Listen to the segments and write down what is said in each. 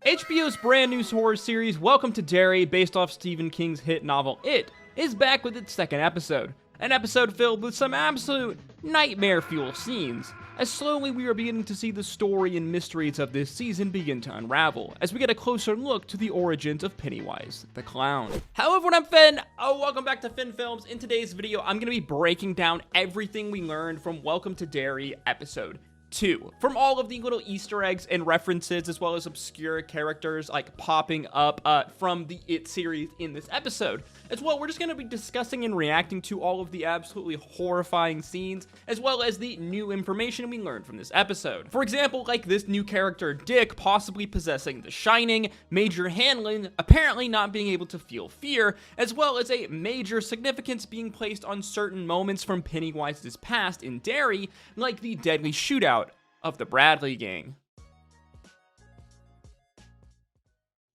HBO's brand new horror series, Welcome to Derry, based off Stephen King's hit novel It, is back with its second episode. An episode filled with some absolute nightmare-fuel scenes, as slowly we are beginning to see the story and mysteries of this season begin to unravel, as we get a closer look to the origins of Pennywise the Clown. Hello everyone, I'm Finn. Welcome back to Finn Films. In today's video, I'm going to be breaking down everything we learned from Welcome to Derry episode 2. From all of the little Easter eggs and references, as well as obscure characters like popping up from the It series in this episode. As well, we're just going to be discussing and reacting to all of the absolutely horrifying scenes, as well as the new information we learned from this episode. For example, like this new character Dick possibly possessing the Shining, Major Hanlon apparently not being able to feel fear, as well as a major significance being placed on certain moments from Pennywise's past in Derry, like the deadly shootout of the Bradley gang.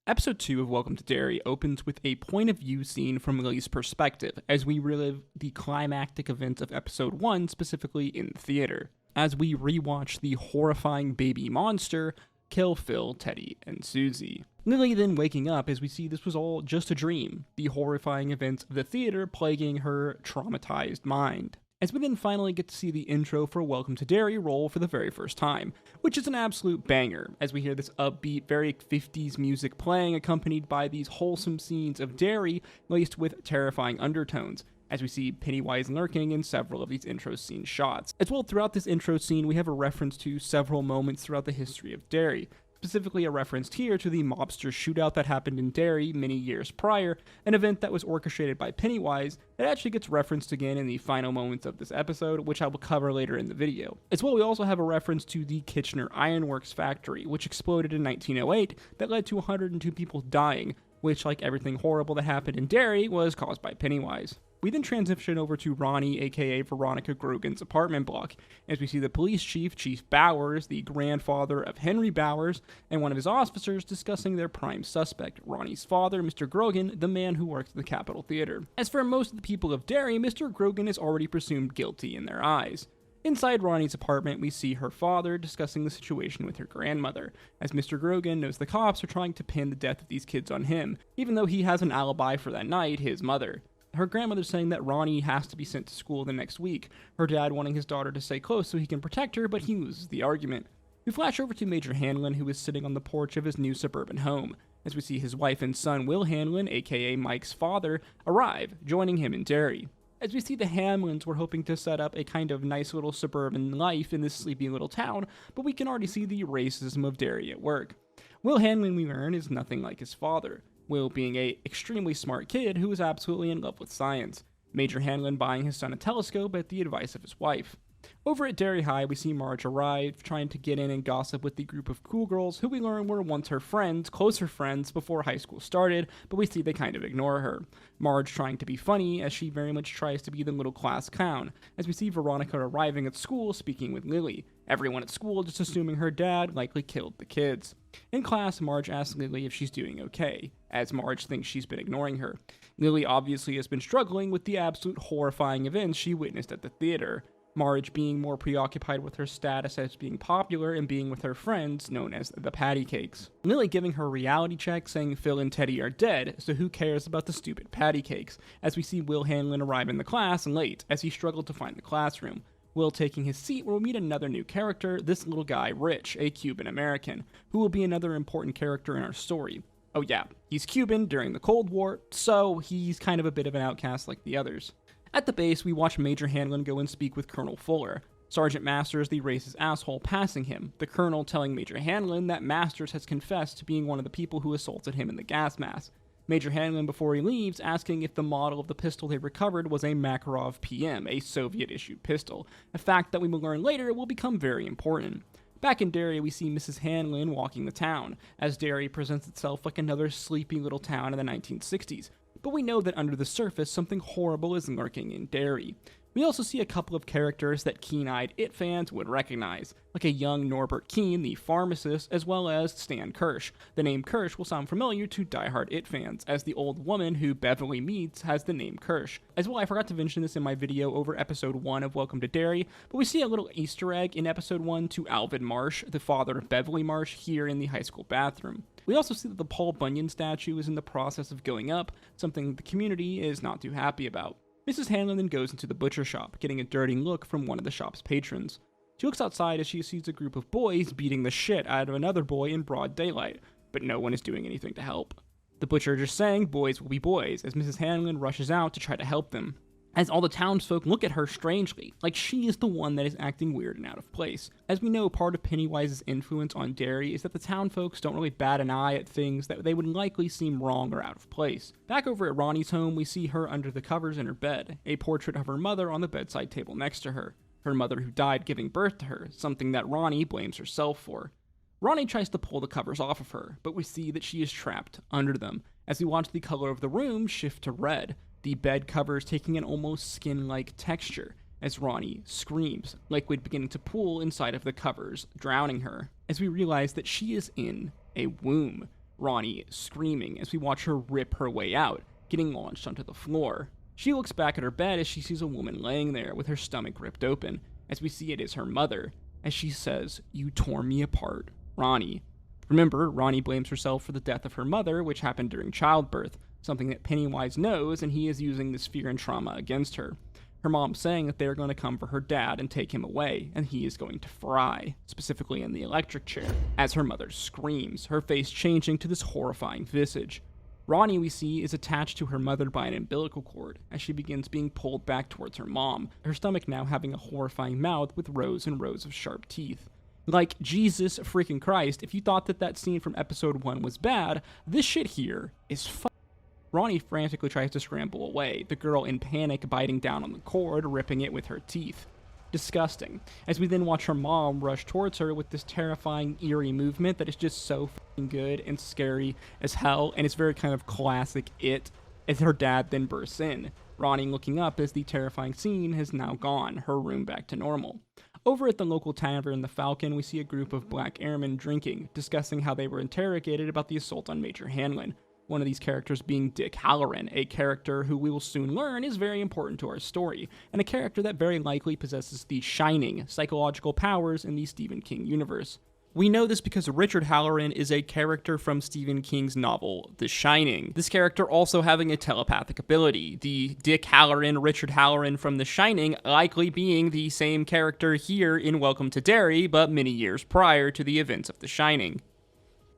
Episode 2 of Welcome to Derry opens with a point-of-view scene from Lilly's perspective, as we relive the climactic events of Episode 1, specifically in the theater, as we rewatch the horrifying baby monster kill Phil, Teddy, and Susie. Lilly then waking up as we see this was all just a dream, the horrifying events of the theater plaguing her traumatized mind. As we then finally get to see the intro for Welcome to Derry roll for the very first time, which is an absolute banger, as we hear this upbeat, very 50s music playing, accompanied by these wholesome scenes of Derry laced with terrifying undertones, as we see Pennywise lurking in several of these intro scene shots. As well, throughout this intro scene, we have a reference to several moments throughout the history of Derry, specifically a reference here to the mobster shootout that happened in Derry many years prior, an event that was orchestrated by Pennywise that actually gets referenced again in the final moments of this episode, which I will cover later in the video. As well, we also have a reference to the Kitchener Ironworks factory, which exploded in 1908 that led to 102 people dying, which, like everything horrible that happened in Derry, was caused by Pennywise. We then transition over to Ronnie, aka Veronica Grogan's apartment block, as we see the police chief, Chief Bowers, the grandfather of Henry Bowers, and one of his officers discussing their prime suspect, Ronnie's father, Mr. Grogan, the man who works at the Capitol Theater. As for most of the people of Derry, Mr. Grogan is already presumed guilty in their eyes. Inside Ronnie's apartment, we see her father discussing the situation with her grandmother, as Mr. Grogan knows the cops are trying to pin the death of these kids on him, even though he has an alibi for that night, his mother. Her grandmother saying that Ronnie has to be sent to school the next week, her dad wanting his daughter to stay close so he can protect her, but he loses the argument. We flash over to Major Hanlon, who is sitting on the porch of his new suburban home, as we see his wife and son Will Hanlon, aka Mike's father, arrive, joining him in Derry. As we see the Hanlons were hoping to set up a kind of nice little suburban life in this sleepy little town, but we can already see the racism of Derry at work. Will Hanlon, we learn, is nothing like his father, Will being a extremely smart kid who is absolutely in love with science, Major Hanlon buying his son a telescope at the advice of his wife. Over at Derry High, we see Marge arrive, trying to get in and gossip with the group of cool girls who we learn were once her friends, closer friends, before high school started, but we see they kind of ignore her. Marge trying to be funny, as she very much tries to be the middle class clown, as we see Veronica arriving at school speaking with Lilly, everyone at school just assuming her dad likely killed the kids. In class, Marge asks Lilly if she's doing okay, as Marge thinks she's been ignoring her. Lilly obviously has been struggling with the absolute horrifying events she witnessed at the theater, Marge being more preoccupied with her status as being popular and being with her friends, known as the patty cakes. Lilly giving her reality check saying Phil and Teddy are dead, so who cares about the stupid patty cakes, as we see Will Hanlon arrive in the class late, as he struggled to find the classroom. Will taking his seat, where we'll meet another new character, this little guy, Rich, a Cuban American, who will be another important character in our story. Oh yeah, he's Cuban during the Cold War, so he's kind of a bit of an outcast like the others. At the base, we watch Major Hanlon go and speak with Colonel Fuller, Sergeant Masters, the racist asshole, passing him, the colonel telling Major Hanlon that Masters has confessed to being one of the people who assaulted him in the gas mask. Major Hanlon, before he leaves, asking if the model of the pistol they recovered was a Makarov PM, a Soviet-issued pistol, a fact that we will learn later will become very important. Back in Derry, we see Mrs. Hanlon walking the town, as Derry presents itself like another sleepy little town in the 1960s. But we know that under the surface, something horrible is lurking in Derry. We also see a couple of characters that keen-eyed It fans would recognize, like a young Norbert Keene, the pharmacist, as well as Stan Kirsch. The name Kirsch will sound familiar to diehard It fans, as the old woman who Beverly meets has the name Kirsch. As well, I forgot to mention this in my video over episode 1 of Welcome to Derry, but we see a little Easter egg in episode 1 to Alvin Marsh, the father of Beverly Marsh, here in the high school bathroom. We also see that the Paul Bunyan statue is in the process of going up, something the community is not too happy about. Mrs. Hanlon then goes into the butcher shop, getting a dirty look from one of the shop's patrons. She looks outside as she sees a group of boys beating the shit out of another boy in broad daylight, but no one is doing anything to help. The butcher just saying boys will be boys, as Mrs. Hanlon rushes out to try to help them, as all the townsfolk look at her strangely, like she is the one that is acting weird and out of place. As we know, part of Pennywise's influence on Derry is that the townfolks don't really bat an eye at things that they would likely seem wrong or out of place. Back over at Ronnie's home, we see her under the covers in her bed, a portrait of her mother on the bedside table next to her. Her mother who died giving birth to her, something that Ronnie blames herself for. Ronnie tries to pull the covers off of her, but we see that she is trapped under them, as we watch the color of the room shift to red, the bed covers taking an almost skin-like texture, as Ronnie screams, liquid beginning to pool inside of the covers, drowning her, as we realize that she is in a womb. Ronnie screaming as we watch her rip her way out, getting launched onto the floor. She looks back at her bed as she sees a woman laying there with her stomach ripped open, as we see it is her mother, as she says, "You tore me apart, Ronnie." Remember, Ronnie blames herself for the death of her mother, which happened during childbirth, something that Pennywise knows, and he is using this fear and trauma against her. Her mom saying that they are going to come for her dad and take him away, and he is going to fry, specifically in the electric chair, as her mother screams, her face changing to this horrifying visage. Ronnie, we see, is attached to her mother by an umbilical cord, as she begins being pulled back towards her mom, her stomach now having a horrifying mouth with rows and rows of sharp teeth. Like, Jesus freaking Christ, if you thought that scene from episode 1 was bad, this shit here is Ronnie frantically tries to scramble away, the girl in panic biting down on the cord, ripping it with her teeth. Disgusting. As we then watch her mom rush towards her with this terrifying, eerie movement that is just so fucking good and scary as hell, and it's very kind of classic It, as her dad then bursts in. Ronnie looking up as the terrifying scene has now gone, her room back to normal. Over at the local tavern, the Falcon, we see a group of black airmen drinking, discussing how they were interrogated about the assault on Major Hanlon. One of these characters being Dick Hallorann, a character who we will soon learn is very important to our story, and a character that very likely possesses the shining psychological powers in the Stephen King universe. We know this because Richard Hallorann is a character from Stephen King's novel, The Shining. This character also having a telepathic ability, the Dick Hallorann, Richard Hallorann from The Shining likely being the same character here in Welcome to Derry, but many years prior to the events of The Shining.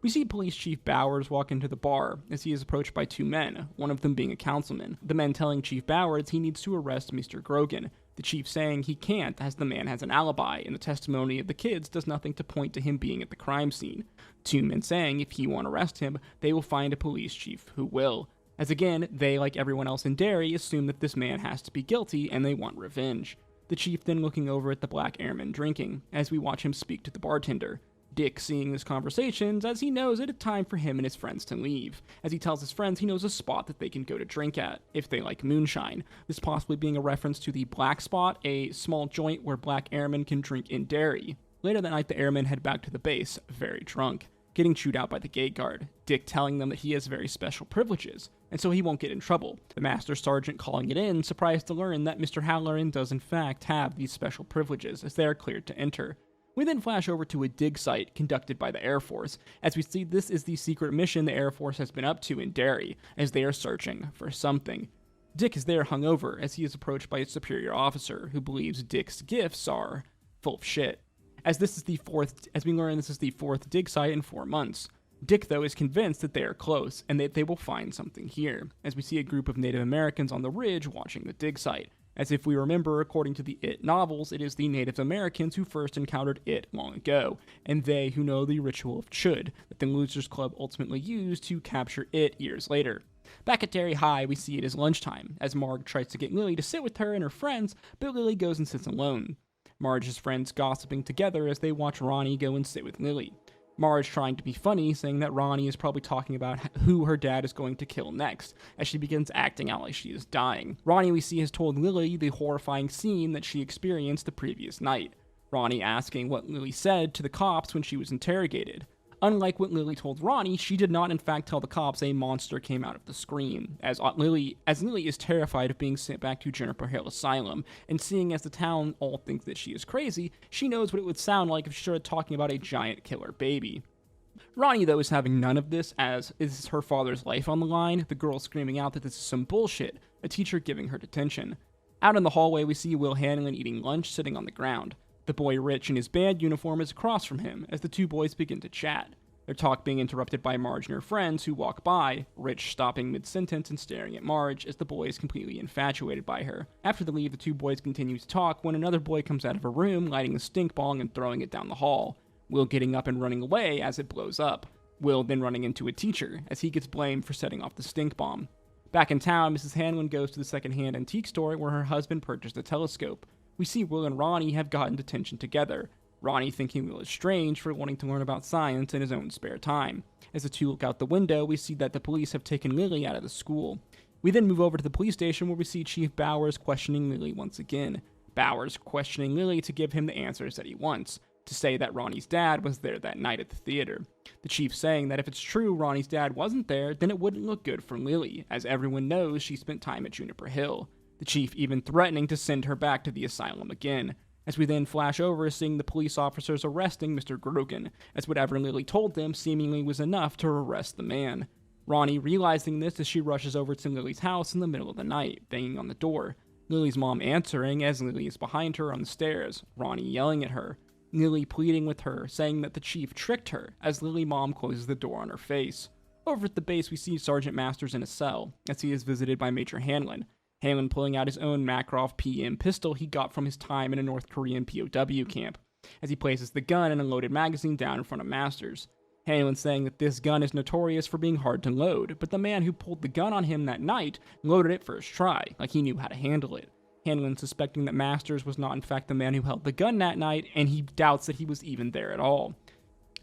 We see Police Chief Bowers walk into the bar as he is approached by two men, one of them being a councilman. The men telling Chief Bowers he needs to arrest Mr. Grogan, the chief saying he can't as the man has an alibi and the testimony of the kids does nothing to point to him being at the crime scene. Two men saying if he won't arrest him, they will find a police chief who will. As again, they, like everyone else in Derry, assume that this man has to be guilty and they want revenge. The chief then looking over at the black airman drinking, as we watch him speak to the bartender. Dick seeing this conversations as he knows it is time for him and his friends to leave. As he tells his friends he knows a spot that they can go to drink at, if they like moonshine. This possibly being a reference to the Black Spot, a small joint where black airmen can drink in Derry. Later that night the airmen head back to the base, very drunk, getting chewed out by the gate guard. Dick telling them that he has very special privileges, and so he won't get in trouble. The Master Sergeant calling it in, surprised to learn that Mr. Hallorann does in fact have these special privileges as they are cleared to enter. We then flash over to a dig site conducted by the Air Force, as we see this is the secret mission the Air Force has been up to in Derry, as they are searching for something. Dick is there hungover as he is approached by a superior officer who believes Dick's gifts are full of shit. As we learn this is the fourth dig site in 4 months. Dick, though, is convinced that they are close and that they will find something here, as we see a group of Native Americans on the ridge watching the dig site. As if we remember, according to the It novels, it is the Native Americans who first encountered It long ago, and they who know the ritual of Chud that the Losers Club ultimately used to capture It years later. Back at Derry High, we see it is lunchtime, as Marge tries to get Lilly to sit with her and her friends, but Lilly goes and sits alone. Marge's friends gossiping together as they watch Ronnie go and sit with Lilly. Marge trying to be funny, saying that Ronnie is probably talking about who her dad is going to kill next, as she begins acting out like she is dying. Ronnie, we see, has told Lilly the horrifying scene that she experienced the previous night. Ronnie asking what Lilly said to the cops when she was interrogated. Unlike what Lilly told Ronnie, she did not in fact tell the cops a monster came out of the screen, as Lilly is terrified of being sent back to Juniper Hill Asylum, and seeing as the town all thinks that she is crazy, she knows what it would sound like if she started talking about a giant killer baby. Ronnie, though, is having none of this, as is her father's life on the line, the girl screaming out that this is some bullshit, a teacher giving her detention. Out in the hallway, we see Will Hanlon eating lunch, sitting on the ground. The boy Rich in his band uniform is across from him, as the two boys begin to chat. Their talk being interrupted by Marge and her friends, who walk by, Rich stopping mid-sentence and staring at Marge, as the boy is completely infatuated by her. After they leave, the two boys continue to talk when another boy comes out of a room, lighting a stink bong and throwing it down the hall. Will getting up and running away as it blows up. Will then running into a teacher, as he gets blamed for setting off the stink bomb. Back in town, Mrs. Hanlon goes to the second-hand antique store where her husband purchased a telescope. We see Will and Ronnie have gotten detention together. Ronnie thinking Will is strange for wanting to learn about science in his own spare time. As the two look out the window, we see that the police have taken Lilly out of the school. We then move over to the police station where we see Chief Bowers questioning Lilly once again. Bowers questioning Lilly to give him the answers that he wants, to say that Ronnie's dad was there that night at the theater. The chief saying that if it's true Ronnie's dad wasn't there, then it wouldn't look good for Lilly, as everyone knows she spent time at Juniper Hill. The chief even threatening to send her back to the asylum again. As we then flash over seeing the police officers arresting Mr. Grogan, as whatever Lilly told them seemingly was enough to arrest the man. Ronnie realizing this as she rushes over to Lily's house in the middle of the night, banging on the door. Lily's mom answering as Lilly is behind her on the stairs, Ronnie yelling at her. Lilly pleading with her, saying that the chief tricked her, as Lilly mom closes the door on her face. Over at the base we see Sergeant Masters in a cell, as he is visited by Major Hanlon. Hanlon pulling out his own Makarov PM pistol he got from his time in a North Korean POW camp, as he places the gun and a loaded magazine down in front of Masters. Hanlon saying that this gun is notorious for being hard to load, but the man who pulled the gun on him that night loaded it first try, like he knew how to handle it. Hanlon suspecting that Masters was not in fact the man who held the gun that night, and he doubts that he was even there at all.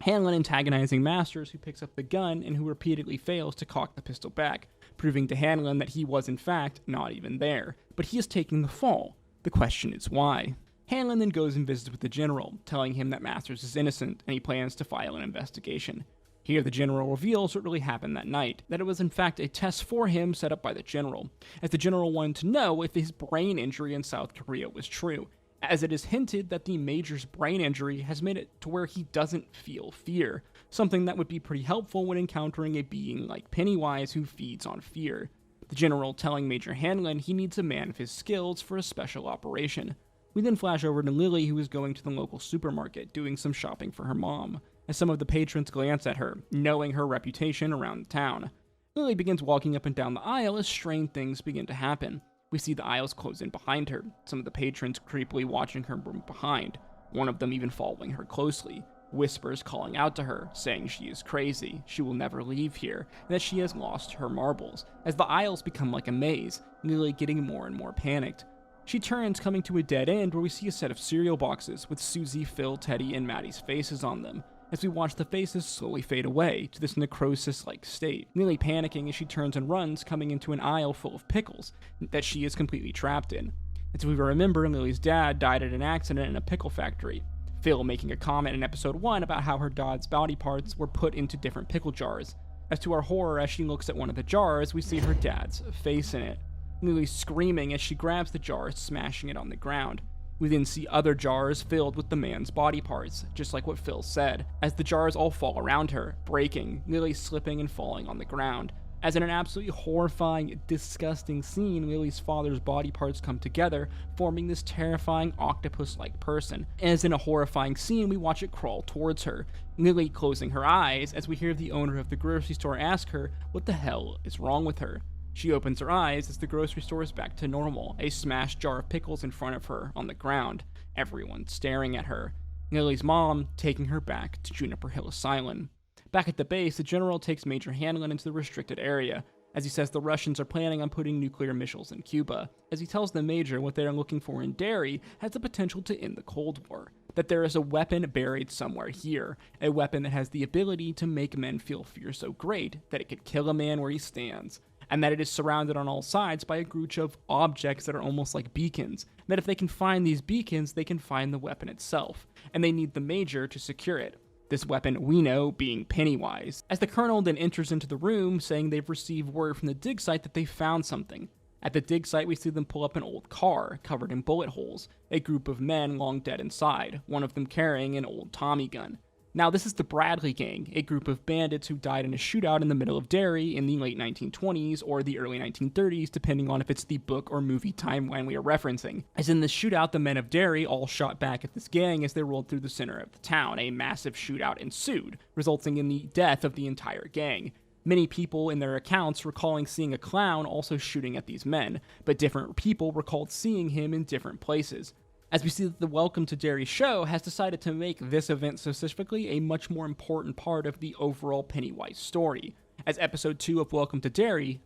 Hanlon antagonizing Masters, who picks up the gun and who repeatedly fails to cock the pistol back, proving to Hanlon that he was in fact not even there, but he is taking the fall. The question is why. Hanlon then goes and visits with the general, telling him that Masters is innocent and he plans to file an investigation. Here the general reveals what really happened that night, that it was in fact a test for him set up by the general, as the general wanted to know if his brain injury in South Korea was true, as it is hinted that the Major's brain injury has made it to where he doesn't feel fear, something that would be pretty helpful when encountering a being like Pennywise who feeds on fear. The general telling Major Hanlon he needs a man of his skills for a special operation. We then flash over to Lilly, who is going to the local supermarket doing some shopping for her mom, as some of the patrons glance at her, knowing her reputation around the town. Lilly begins walking up and down the aisle as strange things begin to happen. We see the aisles close in behind her, some of the patrons creepily watching her from behind, one of them even following her closely, whispers calling out to her, saying she is crazy, she will never leave here, and that she has lost her marbles, as the aisles become like a maze, Lilly getting more and more panicked. She turns, coming to a dead end where we see a set of cereal boxes with Susie, Phil, Teddy, and Maddie's faces on them, as we watch the faces slowly fade away to this necrosis-like state. Lilly panicking as she turns and runs, coming into an aisle full of pickles that she is completely trapped in. As we remember, Lily's dad died in an accident in a pickle factory. Phil making a comment in episode 1 about how her dad's body parts were put into different pickle jars. As to our horror, as she looks at one of the jars, we see her dad's face in it. Lilly screaming as she grabs the jar, smashing it on the ground. We then see other jars filled with the man's body parts, just like what Phil said, as the jars all fall around her, breaking, Lilly slipping and falling on the ground. As in an absolutely horrifying, disgusting scene, Lily's father's body parts come together, forming this terrifying octopus-like person. As in a horrifying scene, we watch it crawl towards her, Lilly closing her eyes as we hear the owner of the grocery store ask her what the hell is wrong with her. She opens her eyes as the grocery store is back to normal, a smashed jar of pickles in front of her on the ground, everyone staring at her. Lily's mom taking her back to Juniper Hill Asylum. Back at the base, the general takes Major Hanlon into the restricted area, as he says the Russians are planning on putting nuclear missiles in Cuba, as he tells the Major what they are looking for in Derry has the potential to end the Cold War. that there is a weapon buried somewhere here, a weapon that has the ability to make men feel fear so great that it could kill a man where he stands, and that it is surrounded on all sides by a group of objects that are almost like beacons, that if they can find these beacons, they can find the weapon itself, and they need the Major to secure it. This weapon we know being Pennywise. As the Colonel then enters into the room, saying they've received word from the dig site that they found something. At the dig site, we see them pull up an old car, covered in bullet holes, a group of men long dead inside, one of them carrying an old Tommy gun. Now, this is the Bradley Gang, a group of bandits who died in a shootout in the middle of Derry in the late 1920s or the early 1930s, depending on if it's the book or movie timeline we are referencing. As in the shootout, the men of Derry all shot back at this gang as they rolled through the center of the town. A massive shootout ensued, resulting in the death of the entire gang. Many people in their accounts recalling seeing a clown also shooting at these men, but different people recalled seeing him in different places. As we see that the Welcome to Derry show has decided to make this event specifically a much more important part of the overall Pennywise story, as episode 2 of Welcome to Derry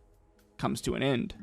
comes to an end.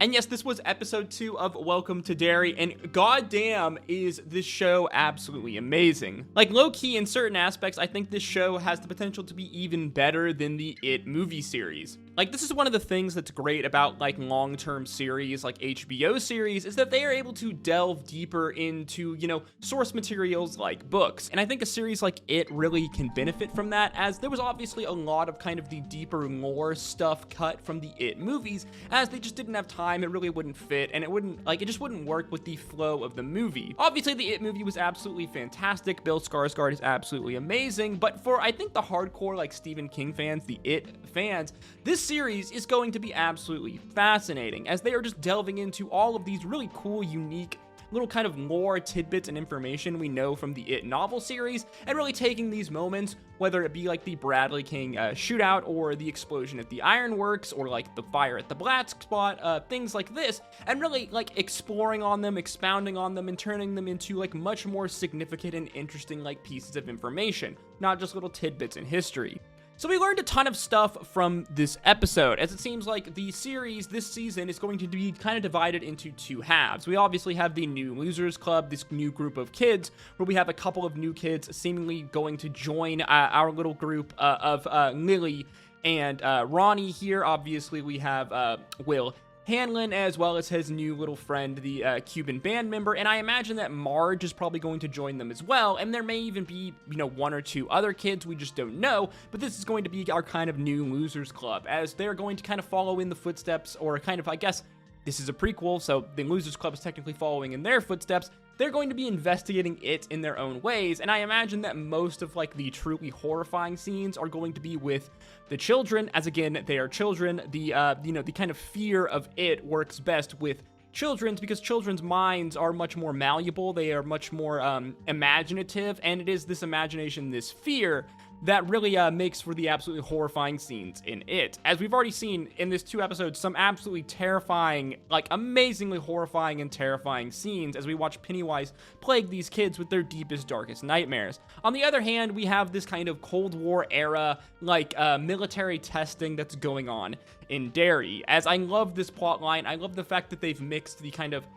And yes, this was episode 2 of Welcome to Derry, and goddamn is this show absolutely amazing. Like, low-key, in certain aspects, I think this show has the potential to be even better than the It movie series. Like, this is one of the things that's great about, like, long-term series, like HBO series, is that they are able to delve deeper into, source materials like books. And I think a series like It really can benefit from that, as there was obviously a lot of kind of the deeper lore stuff cut from the It movies, as they just didn't have time. It really wouldn't fit, and it just wouldn't work with the flow of the movie. Obviously, the It movie was absolutely fantastic. Bill Skarsgård is absolutely amazing, but for, I think, the hardcore, like, Stephen King fans, the It fans, this series is going to be absolutely fascinating, as they are just delving into all of these really cool, unique, little kind of lore tidbits and information we know from the It novel series, and really taking these moments, whether it be like the Bradley King shootout, or the explosion at the Ironworks, or like the fire at the Black Spot, things like this, and really like exploring on them, expounding on them, and turning them into like much more significant and interesting like pieces of information, not just little tidbits in history. So we learned a ton of stuff from this episode, as it seems like the series this season is going to be kind of divided into two halves. We obviously have the New Losers Club, this new group of kids, where we have a couple of new kids seemingly going to join our little group of Lilly and Ronnie here. Obviously, we have Will Hanlon, as well as his new little friend, the Cuban band member, and I imagine that Marge is probably going to join them as well, and there may even be, one or two other kids, we just don't know, but this is going to be our kind of New Losers Club, as they're going to kind of follow in the footsteps, or kind of, I guess, this is a prequel, so the Losers Club is technically following in their footsteps. They're going to be investigating it in their own ways, and I imagine that most of, like, the truly horrifying scenes are going to be with the children, as again, they are children. The kind of fear of it works best with children's, because children's minds are much more malleable, they are much more imaginative, and it is this imagination, this fear, that really makes for the absolutely horrifying scenes in it. As we've already seen in this 2 episodes, some absolutely terrifying, like amazingly horrifying and terrifying scenes as we watch Pennywise plague these kids with their deepest, darkest nightmares. On the other hand, we have this kind of Cold War era, like military testing that's going on in Derry. As I love this plot line, I love the fact that they've mixed the kind of,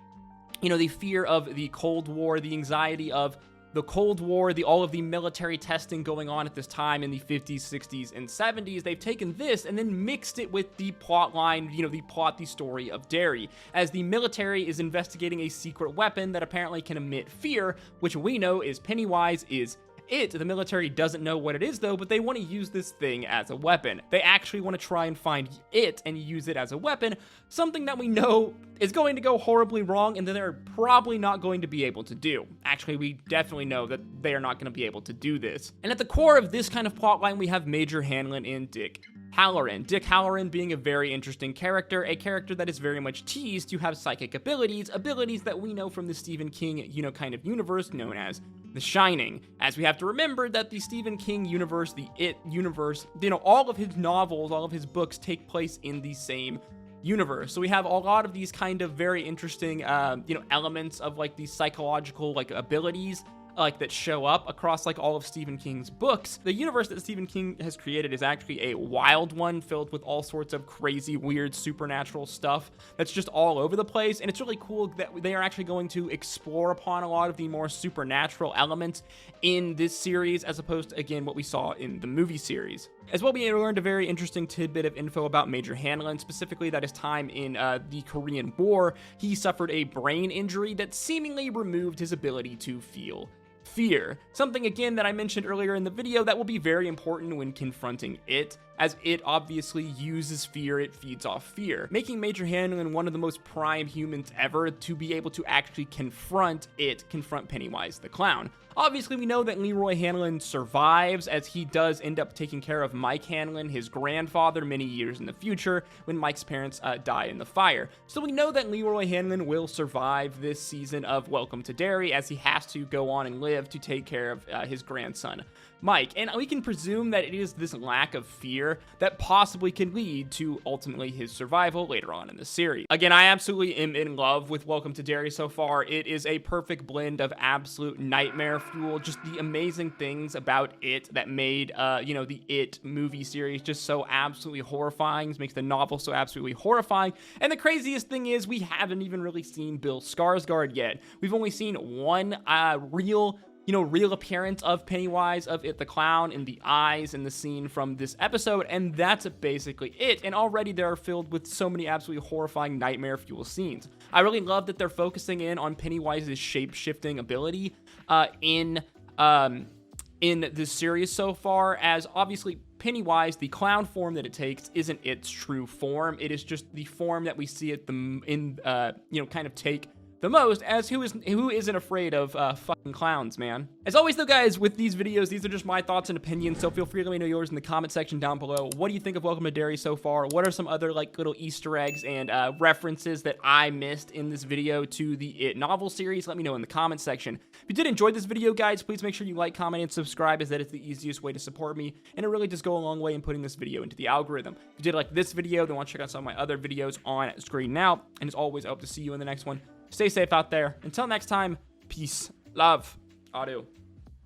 the fear of the Cold War, the anxiety of the Cold War, all of the military testing going on at this time in the 50s, 60s, and 70s. They've taken this and then mixed it with the plot line, the story of Derry, as the military is investigating a secret weapon that apparently can emit fear, which we know is Pennywise, is it. The military doesn't know what it is though, but they want to use this thing as a weapon. They actually want to try and find it and use it as a weapon, something that we know is going to go horribly wrong and that they're probably not going to be able to do. Actually, we definitely know that they are not going to be able to do this. And at the core of this kind of plotline, we have Major Hanlon and Dick Hallorann. Dick Hallorann being a very interesting character, a character that is very much teased to have psychic abilities that we know from the Stephen King, kind of universe known as The Shining. As we have to remember that the Stephen King universe, the It universe, all of his novels, all of his books take place in the same universe. So we have a lot of these kind of very interesting, elements of like these psychological like abilities like that show up across like all of Stephen King's books. The universe that Stephen King has created is actually a wild one filled with all sorts of crazy, weird, supernatural stuff that's just all over the place. And it's really cool that they are actually going to explore upon a lot of the more supernatural elements in this series, as opposed to, again, what we saw in the movie series. As well, we learned a very interesting tidbit of info about Major Hanlon, specifically that his time in the Korean War, he suffered a brain injury that seemingly removed his ability to feel fear. Something, again, that I mentioned earlier in the video that will be very important when confronting it, as it obviously uses fear, it feeds off fear, making Major Hanlon one of the most prime humans ever to be able to actually confront Pennywise the Clown. Obviously, we know that Leroy Hanlon survives, as he does end up taking care of Mike Hanlon, his grandfather, many years in the future when Mike's parents die in the fire. So we know that Leroy Hanlon will survive this season of Welcome to Derry, as he has to go on and live to take care of his grandson, Mike. And we can presume that it is this lack of fear that possibly can lead to ultimately his survival later on in the series. Again, I absolutely am in love with Welcome to Derry so far. It is a perfect blend of absolute nightmare fuel, just the amazing things about it that made, the It movie series just so absolutely horrifying, makes the novel so absolutely horrifying. And the craziest thing is we haven't even really seen Bill Skarsgård yet. We've only seen one real appearance of Pennywise, of It the Clown, in the eyes in the scene from this episode, and that's basically it. And already they're filled with so many absolutely horrifying nightmare fuel scenes. I really love that they're focusing in on Pennywise's shape-shifting ability in this series so far, as obviously Pennywise, the clown form that it takes, isn't its true form. It is just the form that we see it take the most, as who isn't afraid of fucking clowns, man. As always though, guys, with these videos, these are just my thoughts and opinions, so feel free to let me know yours in the comment section down below. What do you think of Welcome to Derry so far? What are some other like little Easter eggs and references that I missed in this video to the It novel series? Let me know in the comment section. If you did enjoy this video, guys, please make sure you like, comment, and subscribe, as that is the easiest way to support me, and it really does go a long way in putting this video into the algorithm. If you did like this video, then want to check out some of my other videos on screen now, and as always, I hope to see you in the next one. Stay safe out there. Until next time, peace, love, adieu.